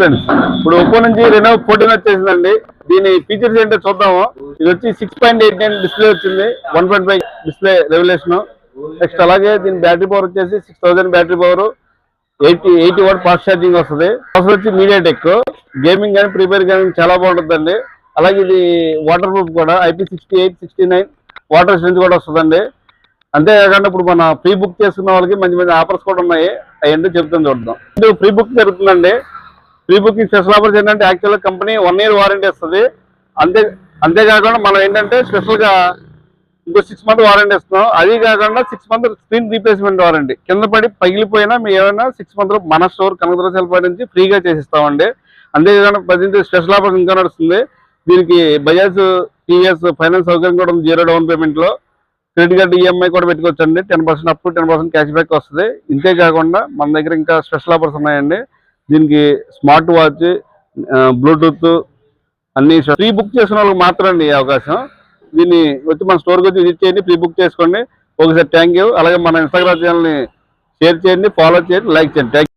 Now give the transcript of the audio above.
Friends ఇప్పుడు Oppo నుంచి Renault 14 వచ్చేసిందండి. దీని ఫీచర్స్ ఏంటో చూద్దాము. ఇది వచ్చి 6.89 డిస్ప్లే వచ్చింది, 1.5 డిస్ప్లే రెవల్యూషన్. నెక్స్ట్ అలాగే దీని బ్యాటరీ పవర్ వచ్చేసి 6000 battery power, 80 watt fast charging వస్తుంది. ప్రాసెసర్ వచ్చి మీడియాటెక్. గేమింగ్ కానీ ప్రీ ఫైర్ గేమింగ్ చాలా బాగుంటుందండి. అలాగే ఇది వాటర్ ప్రూఫ్ కూడా, IP68, 69 వాటర్ స్ట్రెంత్ కూడా వస్తుందండి. అంతేకాకుండా ఇప్పుడు మన ప్రీ బుక్ చేసుకున్న వాళ్ళకి మంచి మంచి ఆఫర్స్ కూడా ఉన్నాయి. అవి చెప్తాను చూద్దాం. ఇది ప్రీ బుక్ జరుగుతుందండి. ప్రీ బుకింగ్ స్పెషల్ ఆఫర్స్ ఏంటంటే యాక్చువల్గా కంపెనీ 1 year వారంటీ ఇస్తుంది. అంతేకాకుండా మనం ఏంటంటే స్పెషల్గా ఇంకో 6 month వారంటీ ఇస్తున్నాం. అది కాకుండా 6 month స్క్రీన్ రీప్లేస్మెంట్ వారంటీ. కింద పడి పగిలిపోయినా మీ ఏమైనా 6 month మన స్టోర్ కనకదుర్గ సెల్ నుంచి ఫ్రీగా చేసిస్తామండి. అంతేకాకుండా ప్రజెంట్ స్పెషల్ ఆఫర్స్ ఇంకా నడుస్తుంది. దీనికి బజాజ్ టీవీఎస్ ఫైనాన్స్ సౌకర్యం కూడా ఉంది. 0 down పేమెంట్లో క్రెడిట్ కార్డు ఈఎంఐ కూడా పెట్టుకోవచ్చండి. 10% అప్, 10% క్యాష్ బ్యాక్ వస్తుంది. ఇంతే కాకుండా మన దగ్గర ఇంకా స్పెషల్ ఆఫర్స్ ఉన్నాయండి. దీనికి స్మార్ట్ వాచ్, బ్లూటూత్ అన్ని ప్రీ బుక్ చేసుకున్న వాళ్ళకి మాత్రమే ఈ అవకాశం. దీన్ని వచ్చి మన స్టోర్కి వచ్చి విజిట్ చేయండి, ప్రీ బుక్ చేసుకోండి. ఒకసారి థ్యాంక్ యూ. అలాగే మన ఇన్స్టాగ్రామ్ ఛానల్ని షేర్ చేయండి, ఫాలో చేయండి, లైక్ చేయండి.